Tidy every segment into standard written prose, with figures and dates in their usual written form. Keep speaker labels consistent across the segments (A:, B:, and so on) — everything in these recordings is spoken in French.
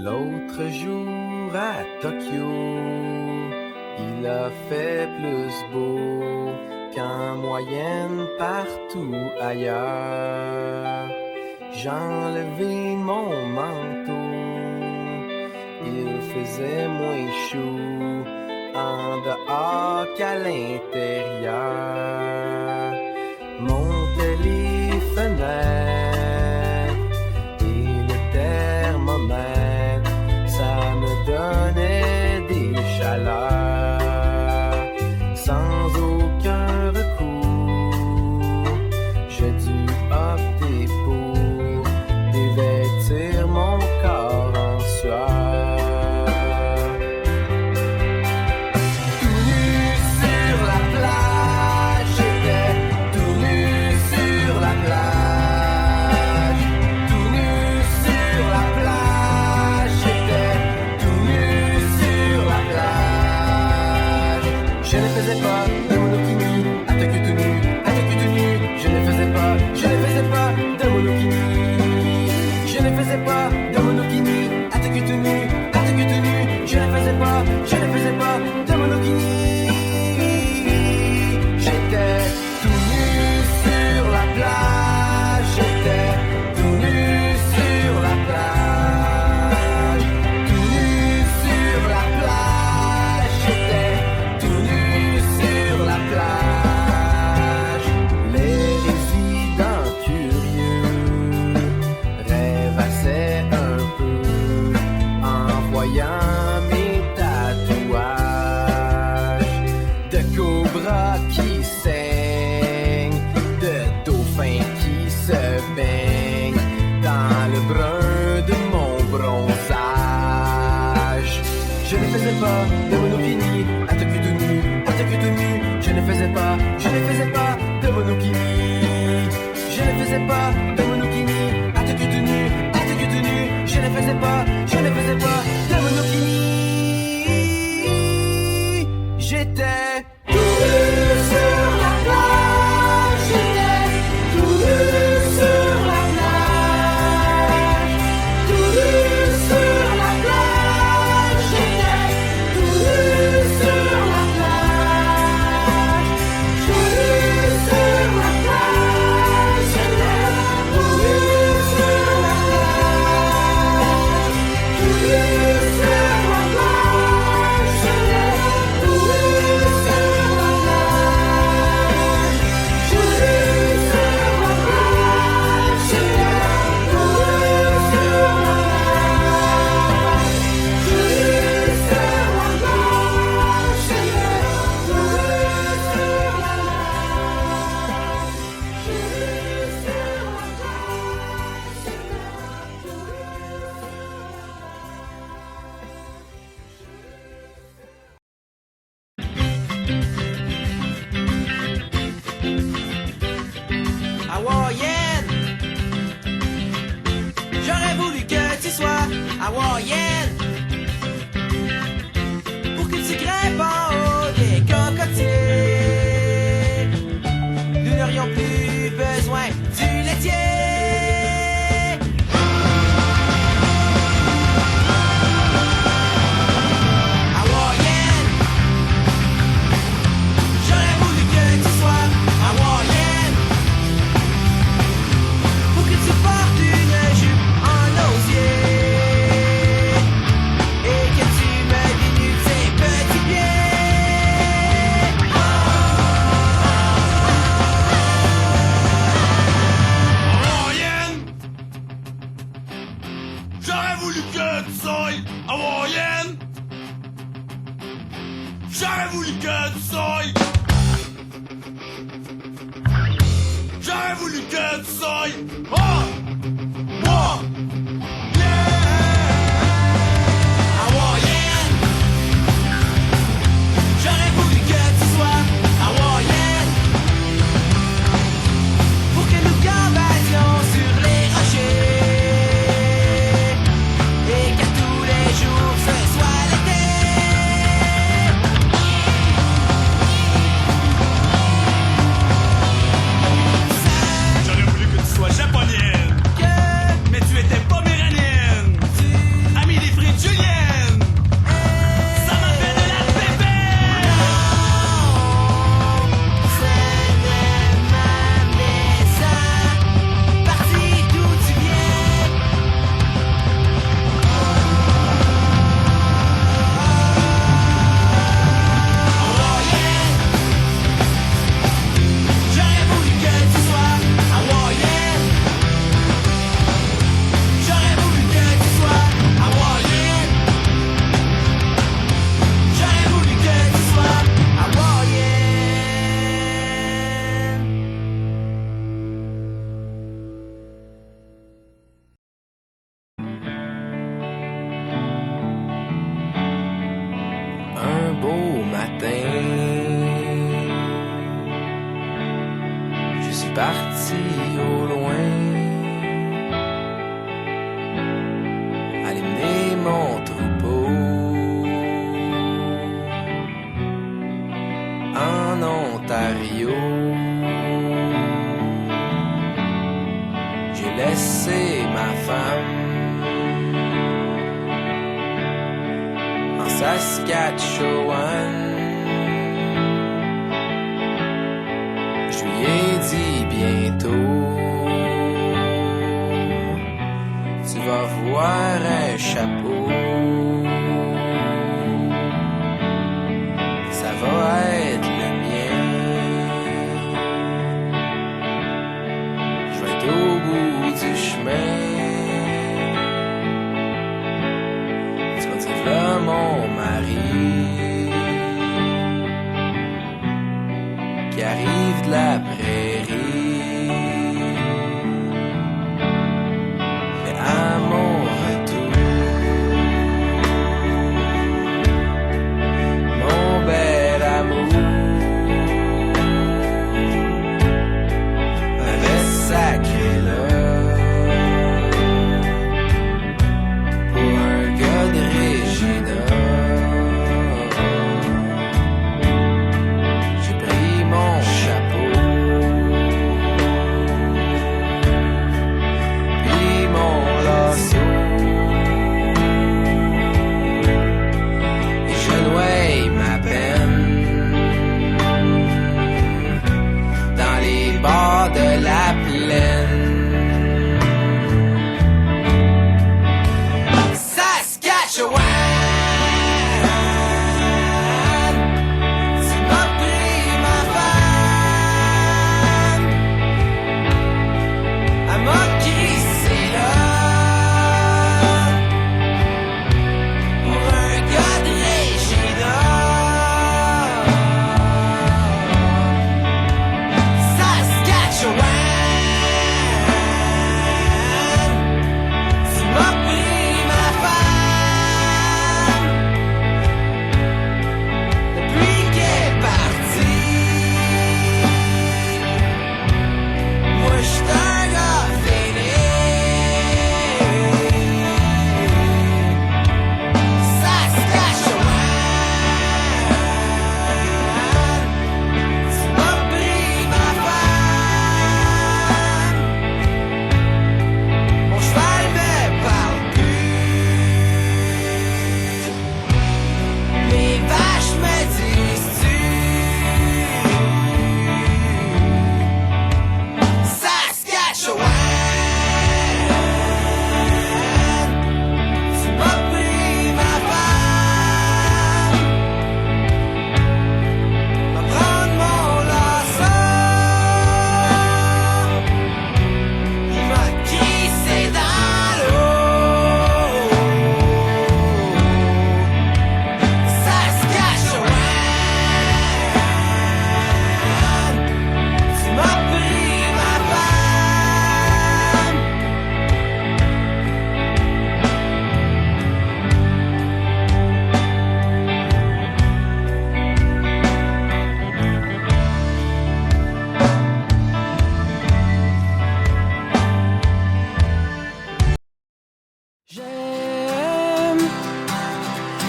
A: L'autre jour à Tokyo, il a fait plus beau qu'en moyenne partout ailleurs. J'ai enlevé mon manteau, il faisait moins chaud en dehors qu'à l'intérieur. Montait les fenêtres et le thermomètre, ça me donnait des chaleurs. Sans aucun recours, j'ai dû opter pour dévêtir mon corps en sueur. Tout nu sur la plage, j'étais tout nu sur la plage. Tout nu sur la plage, j'étais tout nu sur la plage. Je ne faisais pas de monokini, à tout nu, à tout nu. Je ne faisais pas de monokini. Je ne faisais pas de monokini, à tout nu, à tout nu. Je ne faisais pas de monokini. J'étais tout nu sur la plage, j'étais tout nu sur la plage. Tout nu sur la plage, j'étais tout nu sur la plage. Les résidents curieux rêvassaient un peu en voyant mes tatouages de cobras qui saignent, de dauphins qui se baignent dans le brun de mon bronzage. Je ne faisais pas de monokini, à tout nu. Je ne faisais pas de monokini. Je ne faisais pas de monokini, à tout nu. Je ne faisais pas de monokini. J'étais tout nu sur la plage, j'étais tout nu sur la plage. Tout nu sur la plage, j'étais tout nu sur la plage. Tout nu sur la plage, j'étais tout nu sur la plage. Tout nu sur la plage, j'étais tout nu sur la plage. Tout nu sur la plage, j'étais tout nu sur la plage. Tout nu sur la plage, j'étais tout nu sur la
B: Hawaïenne, j'aurais voulu que tu sois hawaïenne pour que tu grimpes en haut des cocotiers. Nous n'aurions plus besoin du laitier. Hawaïenne, j'aurais voulu que tu sois hawaïenne pour que tu portes une jupe en osier et que tu me dénudes tes petits pieds.
C: Hawaïenne, j'aurais voulu que tu sois hawaïenne. J'aurais voulu que tu sois. J'aurais voulu que tu sois. Oh, oh, yeah.
B: Hawaïenne, j'aurais voulu que tu sois hawaïenne pour que nous gambadions sur les rochers et qu'à tous les jours ce soit l'été.
C: J'aurais voulu que tu sois japonais.
B: ici au loin, aller mener mon troupeau en Ontario. J'ai laissé ma femme en Saskatchewan. Je lui ai dit bientôt, tu vas voir un chapeau, ça va être le mien. Je vais être au bout du chemin, tu vas dire là mon mari qui arrive de la prairie. Mais à mon retour, mon bel amour m'avait sacré là pour un gars de Regina. Mon chapeau, puis mon lasso, et je noie ma peine dans les bords de la plaine. Saskatchewan.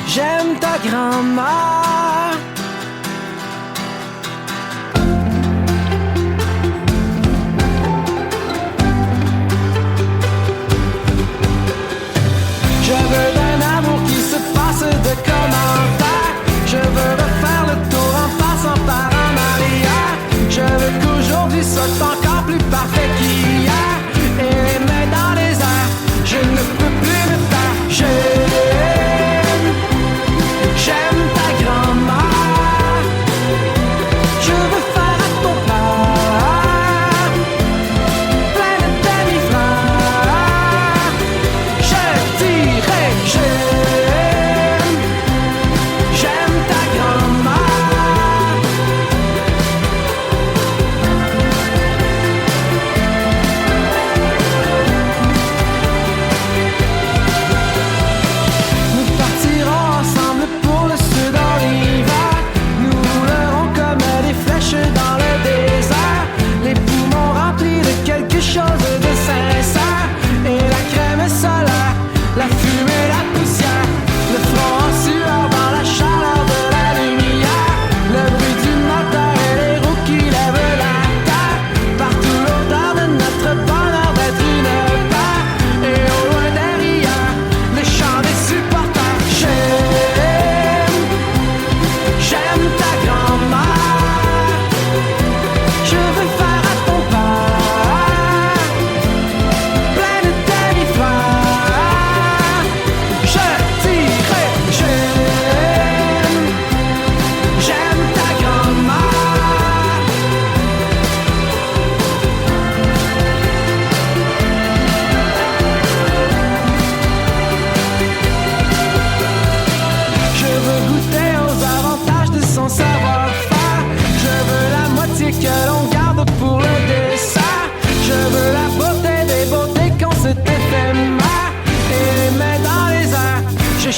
B: J'aime ta grand-mère. Je veux d'un amour qui se passe de commentaires. Je veux refaire le tour en passant par en arrière. Je veux qu'aujourd'hui soit encore plus parfait qu'hier. Et les mains dans les airs, je ne peux plus me faire. J'aime ta grand-mère. Je veux faire à ton père plein de demi-frères. Je dirais j'aime ta grand-mère.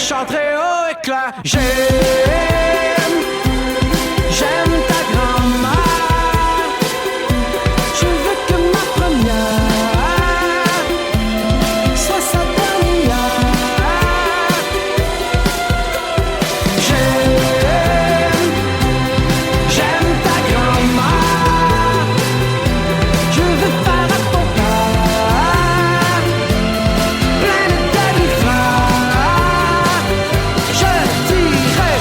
B: chanterai haut et clair. J'aime ta grand-mère. Je veux que ma première soit sa dernière. J'aime ta grand-mère. Je veux faire à ton père plein de demi-frères. Je dirais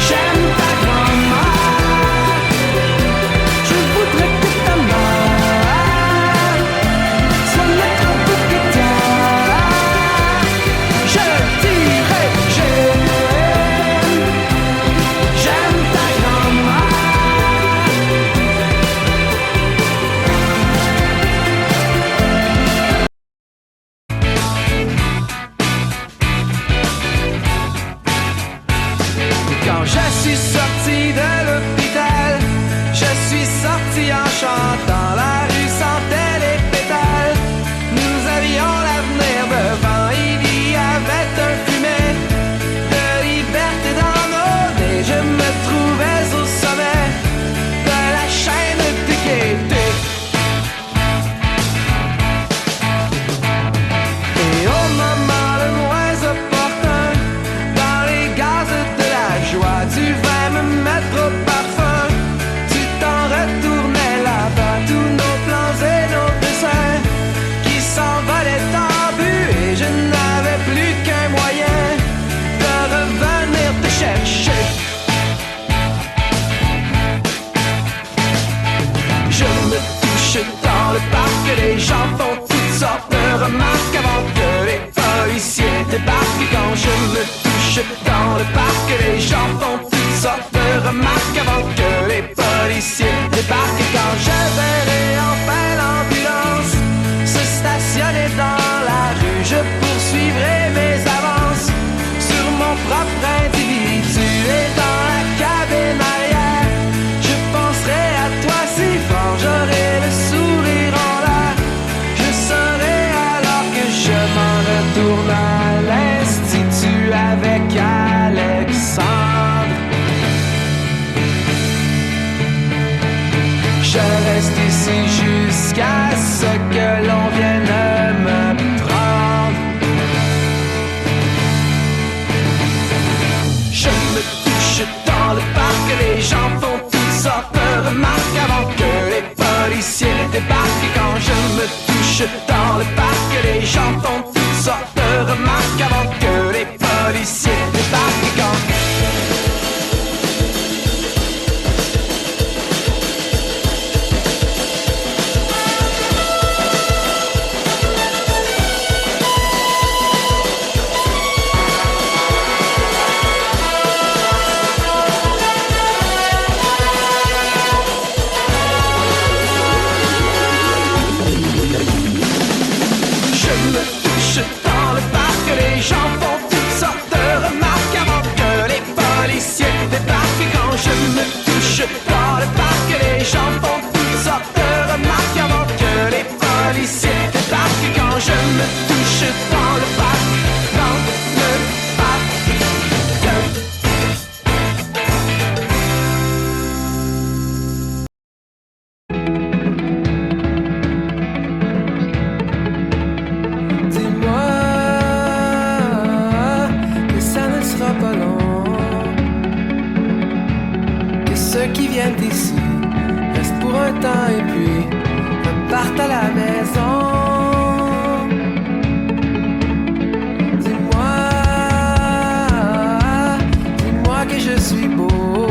B: j'aime ta grand-mère. Je voudrais que ta mère soit notre bouquetière. Je dirais j'aime ta grand-mère. Quand je suis sorti de l'hôpital, je suis sorti en chantant. La rue sentait les pétales. Nous avions l'avenir devant. Il y avait un fumet de liberté dans nos nez. Je me trouvais au sommet de la chaîne de gaieté. Et au moment le moins opportun, dans les gaz de la joie, tu vas me mettre au parfum. Tu t'en retournais là-bas, tous nos plans et nos dessins qui s'envolaient en but. Et je n'avais plus qu'un moyen de revenir te chercher. Je me touche dans le parc, les gens font toutes sortes de remarques avant que les policiers débarquent. Quand je me touche dans le parc, les gens font toutes sortes de remarques avant que les policiers débarquent. Quand je verrai enfin l'ambulance se stationner dans la rue, je poursuivrai mes avances sur mon propre individu. Et dans la cabine arrière, je penserai à toi si fort, j'aurai le sourire en l'air. Je saurai alors que je m'en retourne à l'Institut avec Alexandre. Je reste ici jusqu'à ce que l'on vienne me prendre. Je me touche dans le parc, les gens font toutes sortes de remarques avant que les policiers débarquent. Quand je me touche dans le parc, les gens font toutes sortes de remarques avant que les policiers débarquent. Quand je me touche dans le parc, les gens font toutes sortes de remarques avant que les policiers débarquent. Quand je me touche dans le parc, les gens font toutes sortes de remarques avant que les policiers débarquent. Quand je me touche dans le parc, dans le parc. Dis-moi que ça ne sera pas long, que ceux qui viennent ici restent pour un temps et puis repartent à la maison. Dis-moi que je suis beau,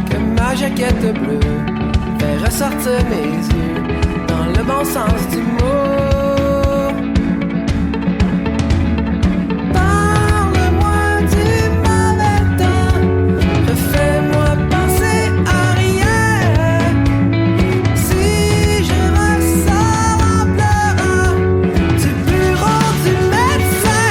B: que ma jaquette bleue fait ressortir mes yeux dans le bon sens du mot. Parle-moi du mauvais temps, refais-moi penser à rien. Si je ressors en pleurant du bureau du médecin,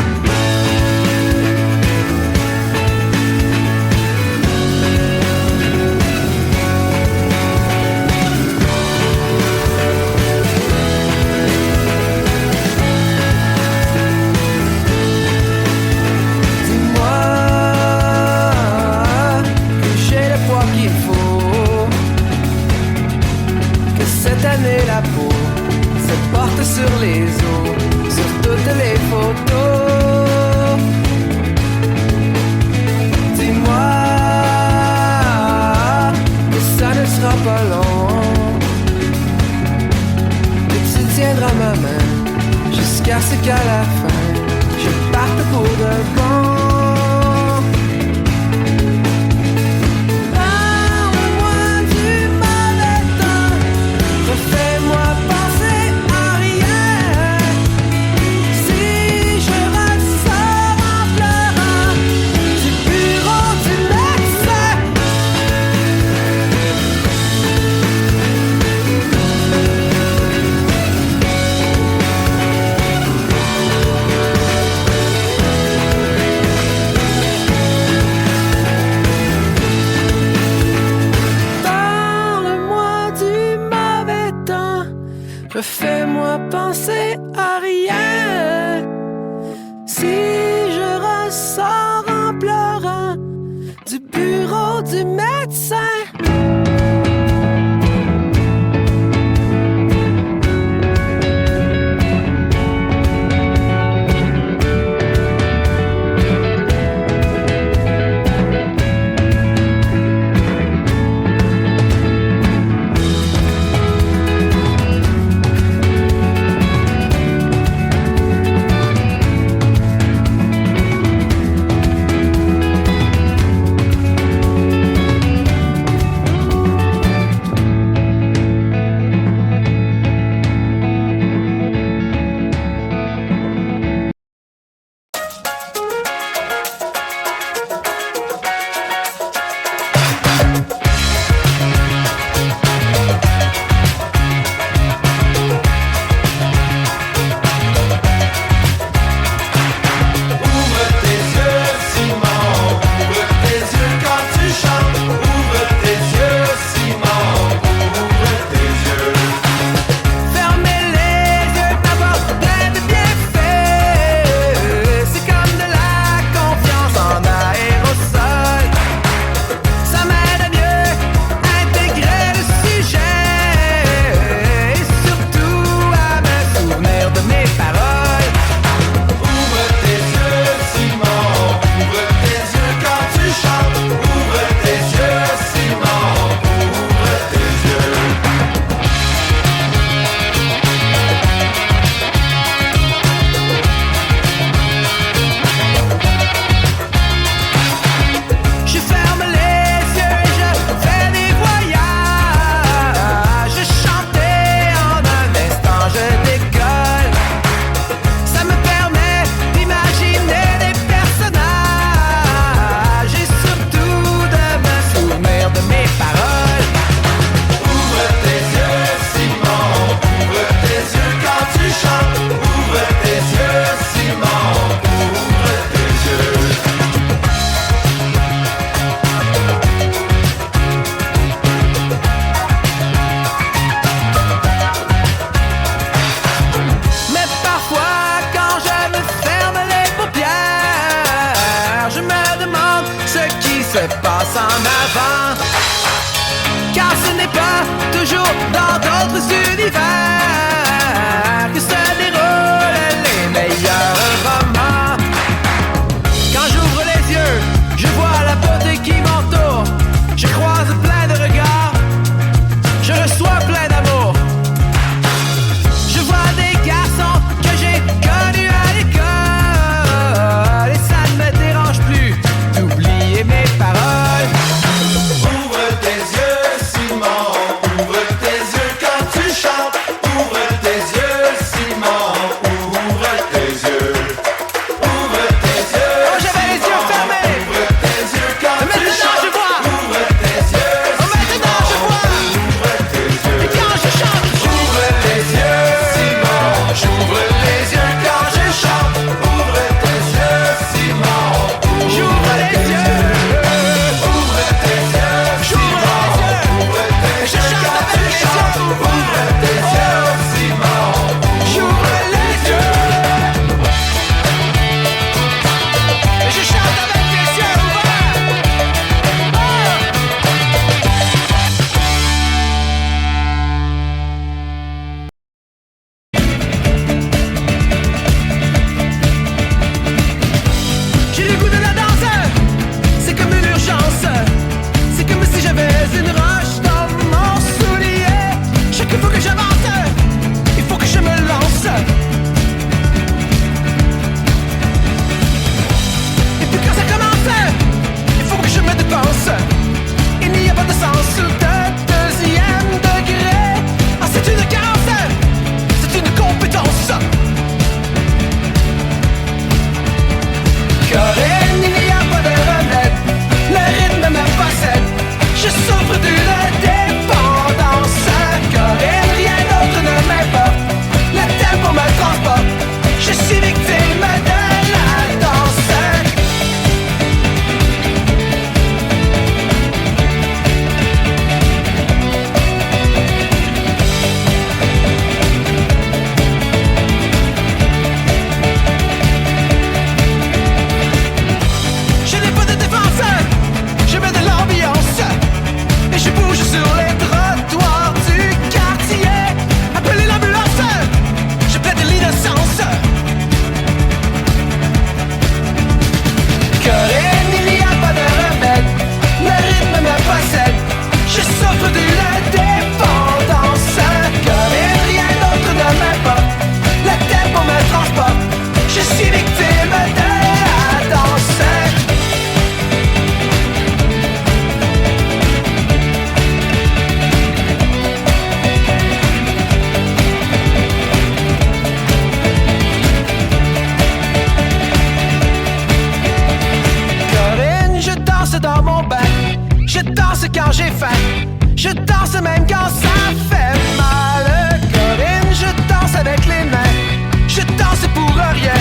B: tanné la peau se porte sur les os, sur toutes les photos. Dis-moi que ça ne sera pas long, que tu tiendras ma main jusqu'à ce qu'à la fin je parte pour de bon. Fais-moi penser à rien. Si je ressors en pleurant du bureau du médecin, parle-moi du mauvais temps. Refais-moi penser à rien. Si je ressors en pleurant du bureau du médecin. Se passe en avant, car ce n'est pas toujours dans d'autres univers que se déroulent les meilleurs romans. Quand j'ouvre les yeux, je vois la beauté qui m'entoure. Je croise plein de regards, je reçois plein d'amour. Je vois des garçons que j'ai connus à l'école, et ça ne me dérange plus d'oublier mes paroles.
C: Ouvre tes yeux, Simon, ouvre tes yeux.
B: d'une dépendance. Corinne, rien d'autre ne m'importe. Le tempo me transporte. Je suis victime de la danse. Corinne, je danse dans mon bac. Je danse quand j'ai faim. Je danse même quand ça fait mal. Corinne, je danse avec les mains. Je danse pour rien.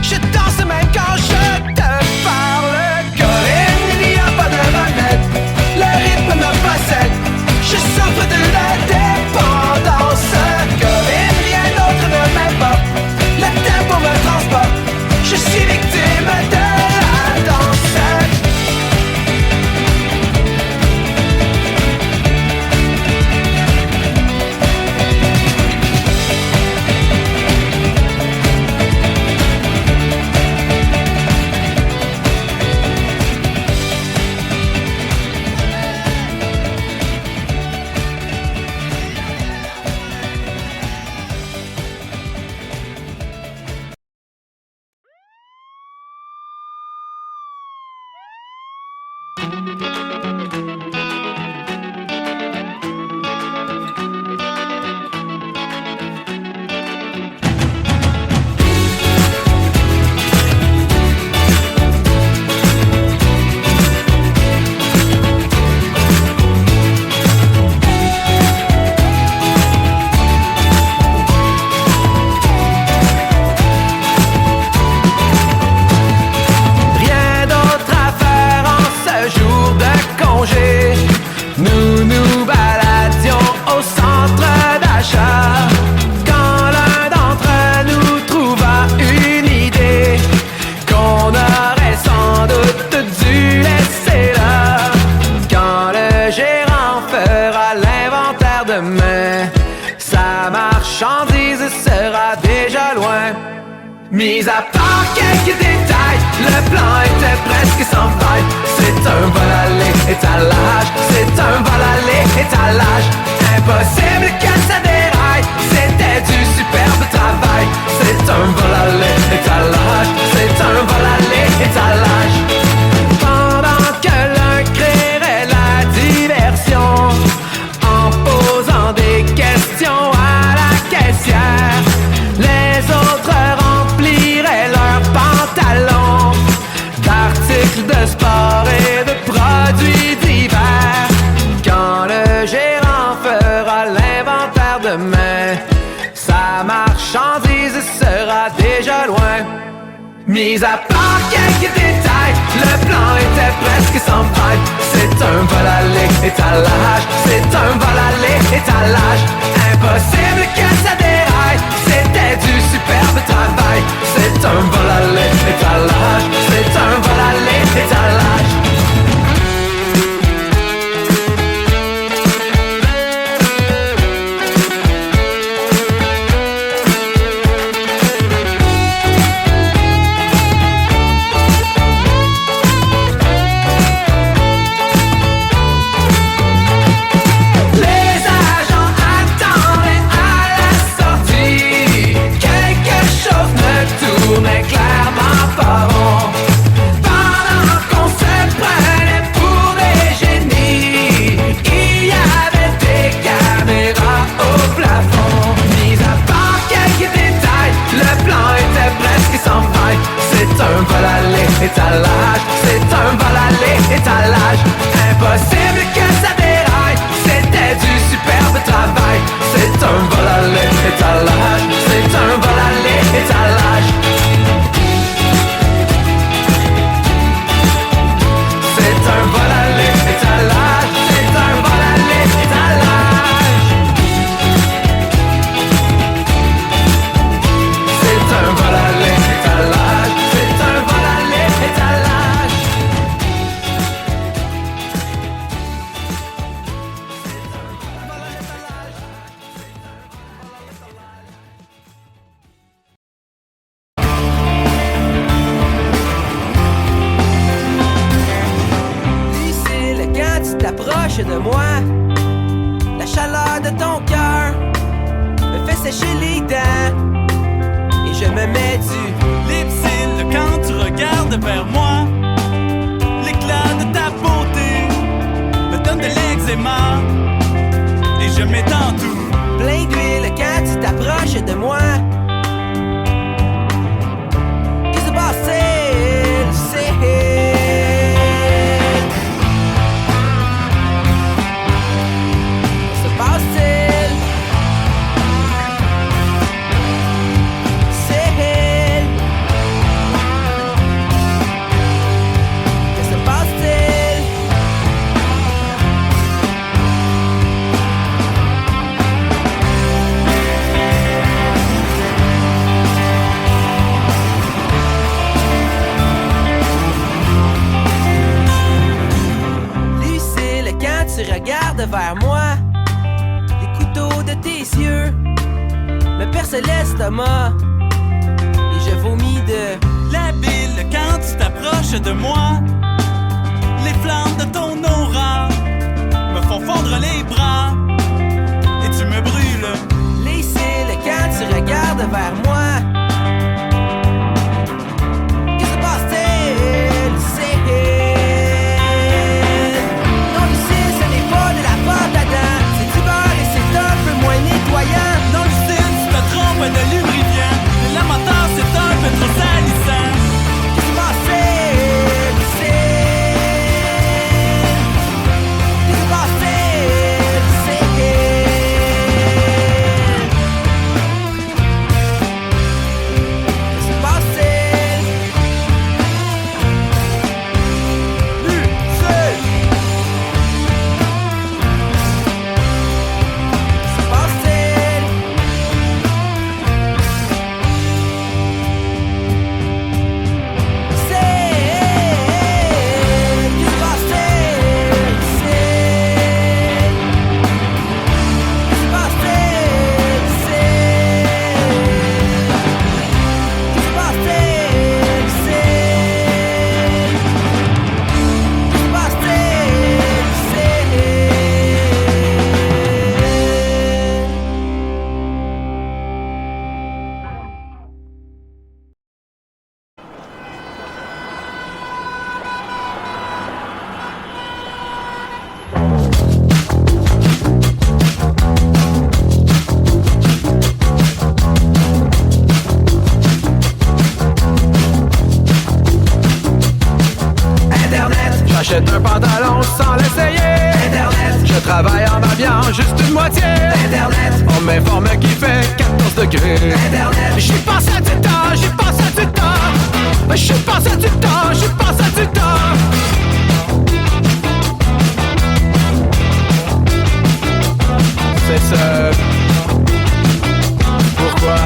B: Je danse même quand je te parle. Corinne, il n'y a pas de remède. Le rythme me possède. Je souffre de la dépendance. Corinne, rien d'autre ne m'importe. Le tempo me transporte. Je suis victime de la danse. Rien d'autre à faire en ce jour de congé. Nous nous baladions au centre d'achat quand l'un d'entre nous trouva une idée qu'on aurait sans doute dû laisser là. Quand le gérant fera l'inventaire demain, sa marchandise sera déjà loin. Mis à part quelques détails, le plan était presque sans faille. C'est un vol aller étalage, c'est un vol aller étalage. Impossible que ça déraille, c'était du superbe travail. C'est un vol aller étalage, c'est un vol aller étalage. Pendant que l'un créerait la diversion en posant des questions à la caissière, les autres rempliraient leurs pantalons d'articles de sport et de produits divers. Quand le gérant fera l'inventaire demain, sa marchandise sera déjà loin. Mis à part quelques détails, le plan était presque sans faille. C'est un vol aller étalage, c'est un vol aller étalage. Impossible que ça déraille, c'était du superbe travail. C'est un vol aller étalage, c'est un vol aller étalage. Les agents sécher les dents. Et je me mets du
D: lip-sync quand tu regardes vers moi. L'éclat de ta beauté me donne de l'eczéma. Et je m'étends tout
B: plein d'huile quand tu t'approches de moi. Qu'est-ce qui se passe? Regarde vers moi, les couteaux de tes yeux me percent l'estomac et je vomis de
D: la bile quand tu t'approches de moi. Les flammes de ton aura me font fondre les bras et tu me brûles
B: les cils quand tu regardes vers moi. Qu'est-ce qui se passe-t-il? C'est du beurre et c'est un peu moins nettoyant.
D: Non, Lucille, tu te trompes de lubrifiant. Le lamentin, c'est un peu trop salissant.
B: Qu'est-ce qui se passe? Qu'est-ce qui se passe?
E: J'achète un pantalon sans l'essayer.
B: Internet.
E: Je travaille en m'habillant juste une moitié.
B: Internet.
E: On m'informe qu'il fait 14 degrés.
B: Internet.
E: J'y passe à du temps, j'y passe à du temps. J'y passe à du temps, j'y passe à du temps. C'est ça. Pourquoi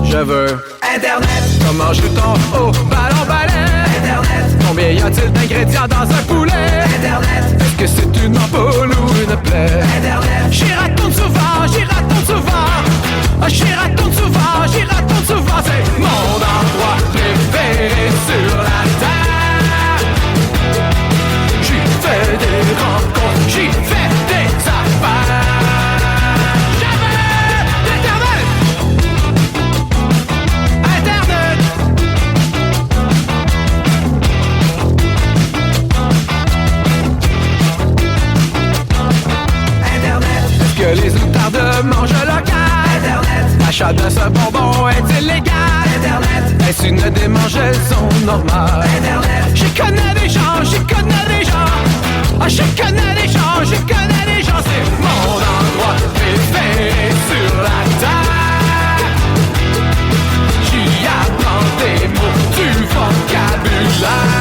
E: je veux
B: Internet.
E: Comment joue-t-on au ballon-ballet?
B: Internet.
E: Combien y a-t-il d'ingrédients dans un poulet?
B: Internet.
E: Est-ce que c'est une ampoule ou une plaie?
B: Internet.
E: J'y raconte souvent, j'y raconte souvent. J'y raconte souvent, j'y raconte souvent. C'est mon endroit préféré sur la terre. J'y fais des rencontres, j'y fais des affaires. Que les outardes mangent local.
B: Internet.
E: L'achat de ce bonbon est illégal.
B: Internet.
E: Est-ce une démangeaison normale?
B: Internet.
E: J'y connais des gens, j'y connais des gens. J'y connais des gens, j'y connais des gens. C'est mon endroit préféré sur la terre. J'y apprends des mots, du vocabulaire.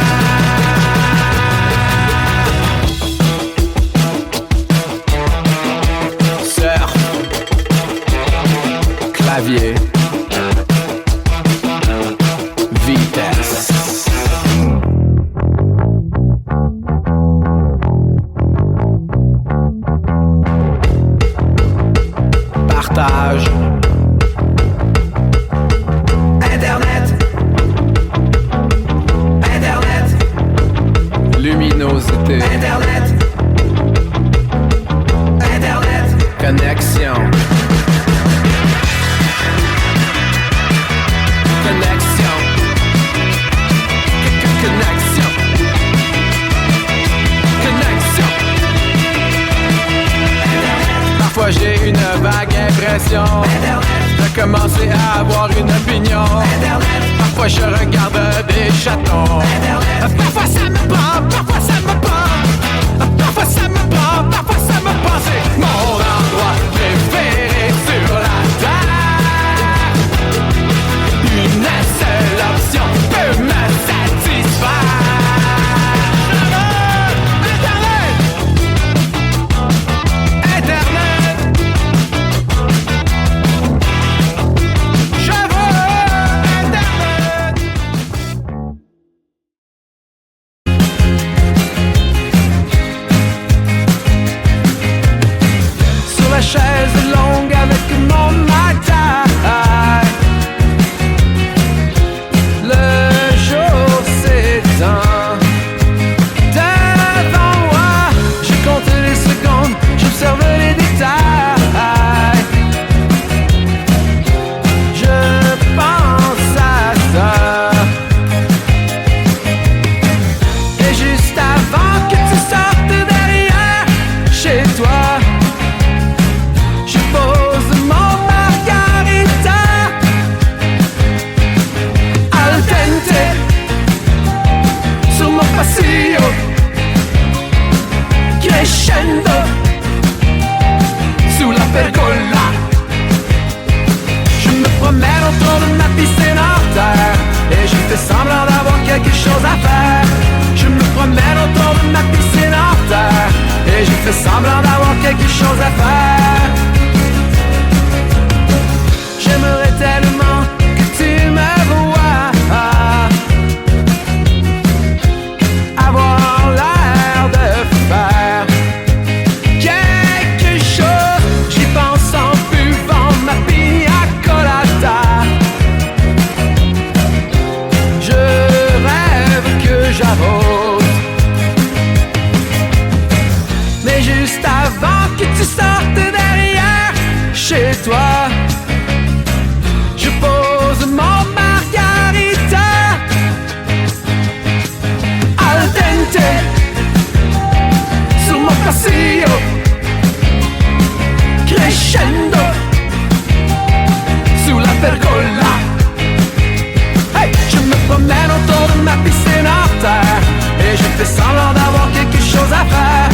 E: Clavier, vitesse. Partage.
B: Internet. Internet.
E: Luminosité.
B: Internet. Internet.
E: Connexion. l'impression de commencer à avoir une opinion. Parfois je regarde des chatons. Parfois ça me prend, parfois ça me prend. Parfois ça me prend, parfois ça me prend. C'est mon endroit préféré sur la terre. Une seule option peut me satisfaire. Chaise longue avec mon matin. Le jour s'éteint devant moi. Je compte les secondes, j'observe les détails. Je pense à ça. Et juste avant que tu sortes derrière chez toi, crescendo sulla pergola. Je me promène autour de ma piscine en terre et je fais semblant d'avoir quelque chose à faire. Je me promène autour de ma piscine en terre et je fais semblant d'avoir quelque chose à faire. J'aimerais tellement que tu me vois avoir l'air de faire quelque chose. J'y pense en buvant ma pina colada. Je rêve que j'arrose. Mais juste avant que tu sortes derrière chez toi, je pose mon margarita al dente sul mon pasillo, crescendo sulla pergola. Hey! Je me promène autour de ma piscine en terre et je fais semblant d'avoir quelque chose à faire.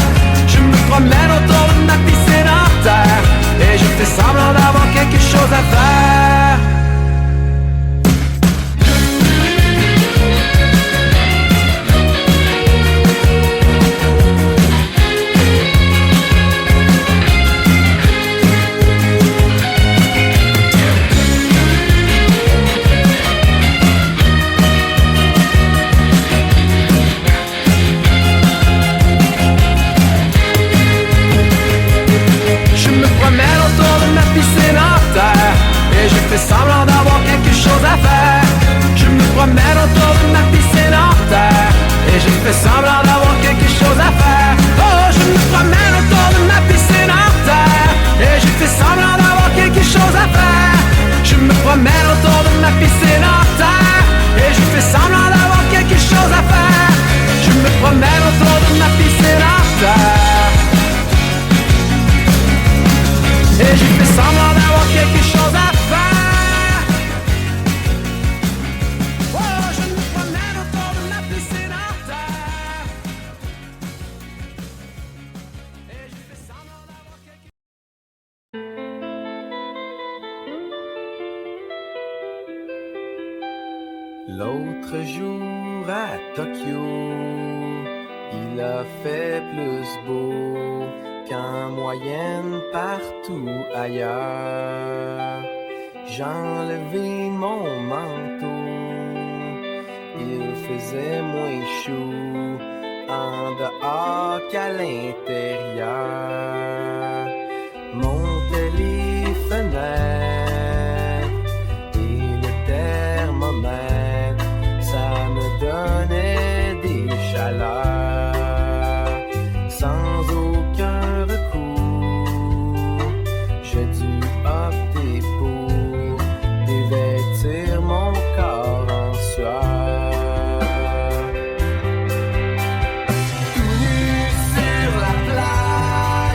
E: Je me promène autour de ma piscine en terre et je fais semblant d'avoir quelque chose à faire. Et je fais semblant d'avoir quelque chose à faire. Je me promène autour de ma piscine en terre et je fais semblant d'avoir quelque chose à faire. Oh, je me promène autour de ma piscine en terre et je fais semblant d'avoir quelque chose à faire. Je me promène autour de ma piscine en terre et je fais semblant d'avoir quelque chose à faire. Je me promène autour de ma piscine en terre et je fais semblant d'avoir quelque chose à faire. Oh, je me promène autour de ma piscine en terre et je fais semblant d'avoir quelque chose.
A: L'autre jour à Tokyo, il a fait plus beau qu'en moyenne partout ailleurs. J'ai enlevé mon manteau, il faisait moins chaud en dehors qu'à l'intérieur. Montait les fenêtres et le thermomètre, ça me donnait des chaleurs sans aucun recours. J'ai dû opter pour dévêtir mon corps en sueur. Tout nu sur la plage.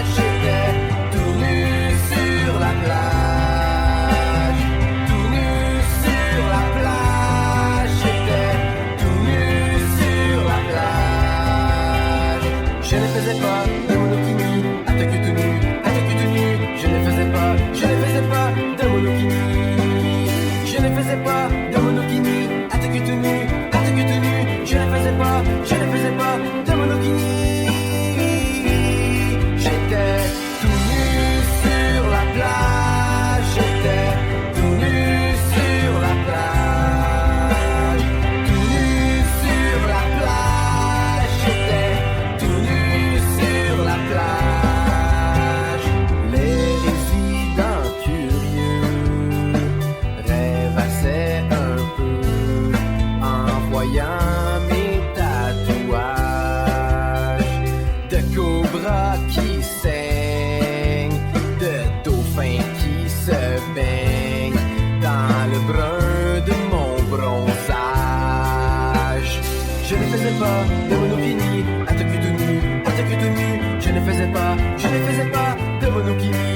A: je ne faisais pas de monokini.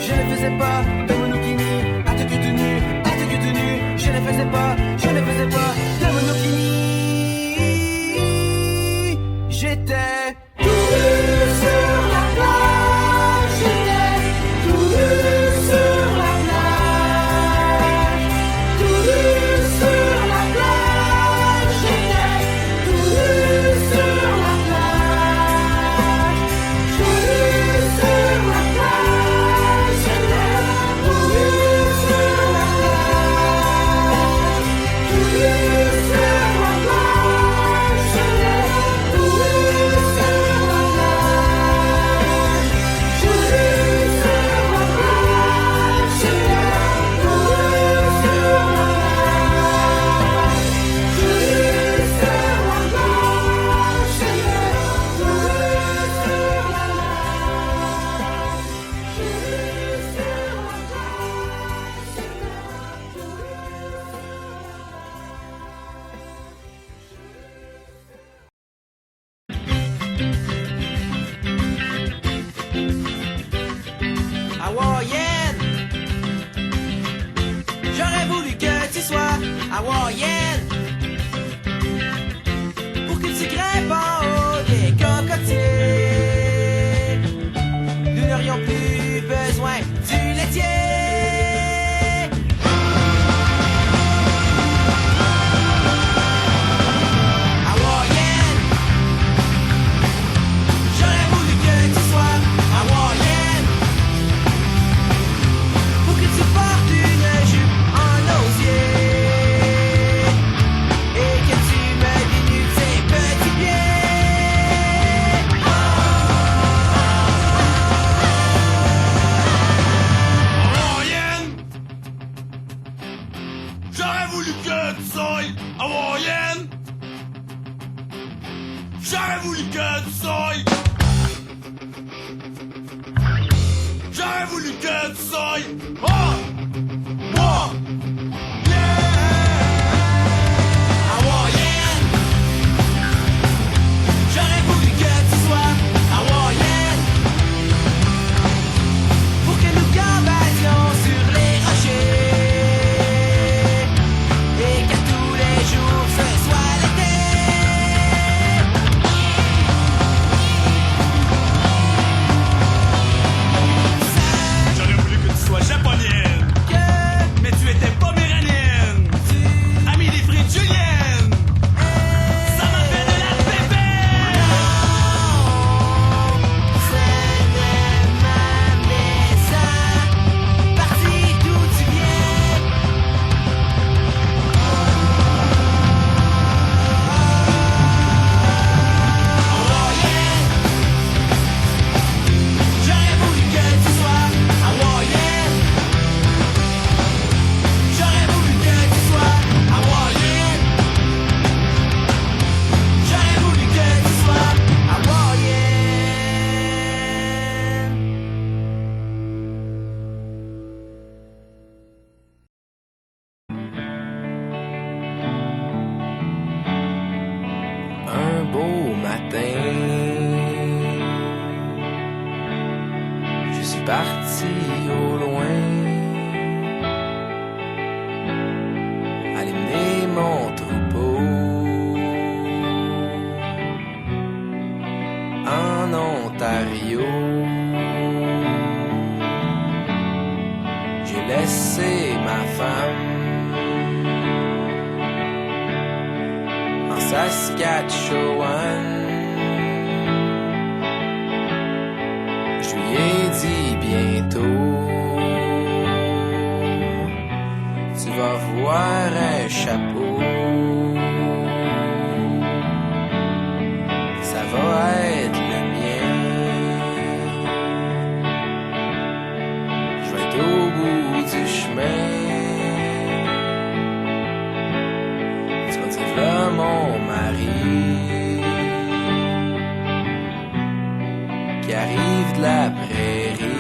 A: Je ne faisais pas de monokini. À te tenu, je ne faisais pas de monokini. J'étais tout nu sur la plage. J'étais tout nu sur la plage. Tout nu sur la plage. J'étais tout nu sur la plage. Tout nu sur la plage. J'étais tout nu sur la plage. Tout nu sur la plage. J'étais tout nu sur la plage. Tout nu sur la plage. J'étais tout nu sur la plage. Tout nu sur la plage. J'étais tout nu sur la
B: Hawaïenne, j'aurais voulu que tu sois hawaïenne pour que tu grimpes en haut des cocotiers. Nous n'aurions plus besoin du laitier. Hawaïenne, j'aurais voulu que tu sois hawaïenne pour que tu portes une jupe en osier et que tu me dénudes tes petits pieds.
C: Hawaïenne, j'aurais voulu que tu sois hawaïenne. J'aurais voulu que tu sois. J'aurais voulu que tu sois. Oh, oh, yeah.
B: Hawaïenne, j'aurais voulu que tu sois hawaïenne pour que nous gambadions sur les rochers et qu'à tous les jours ce soit l'été.
C: J'aurais voulu que tu sois japonienne. Mais tu étais poméranienne. Amie des frites julienne. Ça m'a fait de la pépère.
B: Ce n'est ma maison, parti d'où tu viens. Hawaïenne, j'aurais voulu que tu sois hawaïenne. J'aurais voulu que tu sois hawaïenne. J'aurais voulu que tu sois hawaïenne. Un beau matin, je suis parti au loin, aller mener mon troupeau en Ontario. J'ai laissé ma femme en Saskatchewan. Je lui ai dit bientôt, tu vas voir un chapeau, ça va être le mien. Je vais être au bout du chemin. Tu vas dire là mon mari qui arrive de la prairie.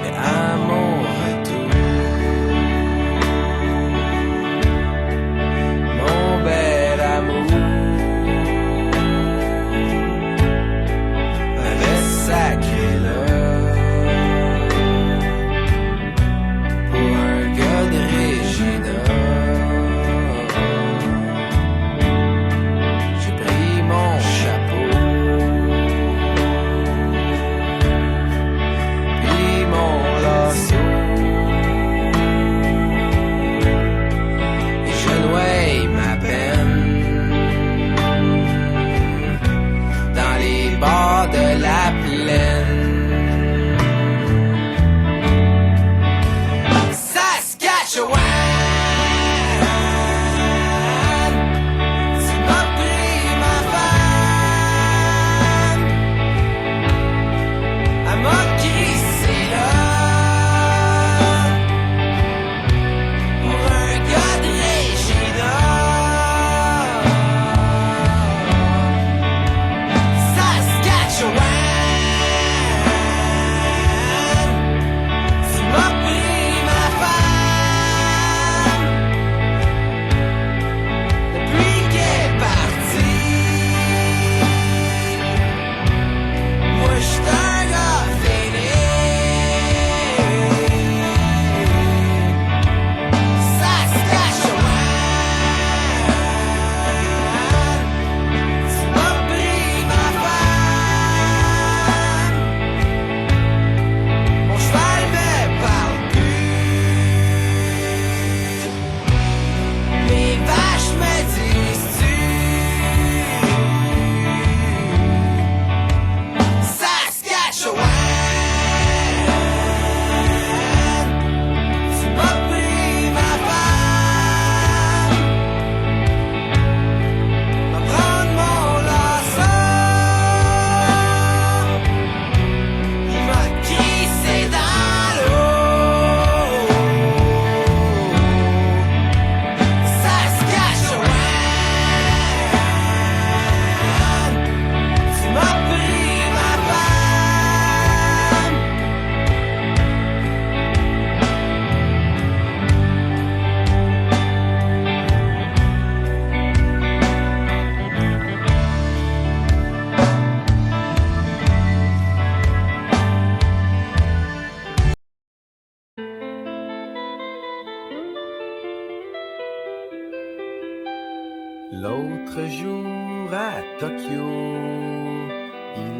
B: Mais à mon retour, mon bel amour,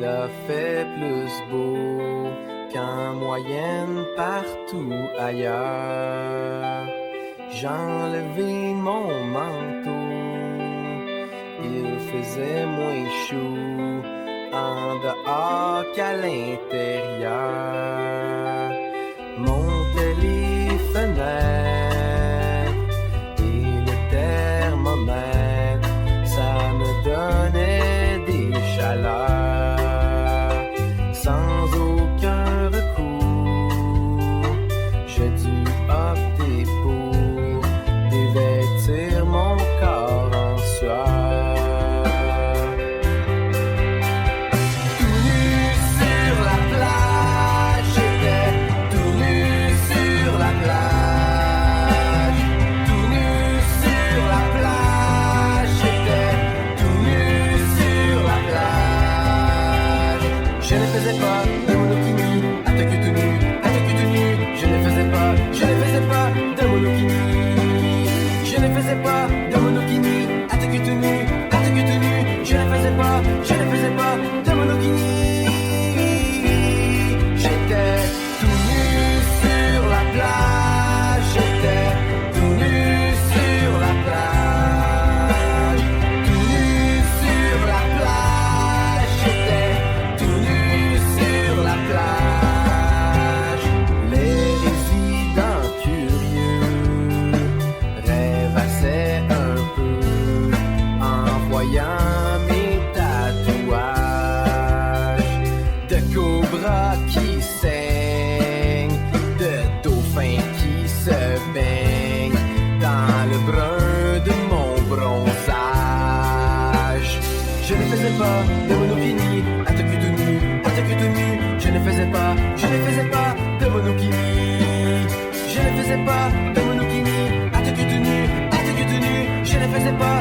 A: il a fait plus beau qu'en moyenne partout ailleurs. J'ai enlevé mon manteau, il faisait moins chaud en dehors qu'à l'intérieur. Montait les fenêtres et le thermomètre, ça me donnait des chaleurs sans aucun recours. J'ai dû opter pour dévêtir mon corps en sueur. Tout nu sur la plage, j'étais tout nu sur la plage. Tout nu sur la plage, j'étais tout nu sur la plage. Je ne faisais pas de monokini, à te que tout nu, à te que tout nu. Je ne faisais pas de monokini. Je ne faisais pas de monokini, à te que tout nu, à te que tout nu. Je ne faisais pas de monokini. J'étais tout nu sur la plage, j'étais tout nu sur la plage. Tout nu sur la plage, j'étais tout nu sur la plage. Les résidents curieux rêvassaient un peu en voyant mes tatouages de cobras qui saignent, de dauphins qui se baignent dans le brun de mon bronzage. Je ne faisais pas de monokini, à te que tout nu, à te que tout nu. Je ne faisais pas de monokini. Je ne faisais pas de monokini, à te que tout nu, à te que tout nu. Je ne faisais pas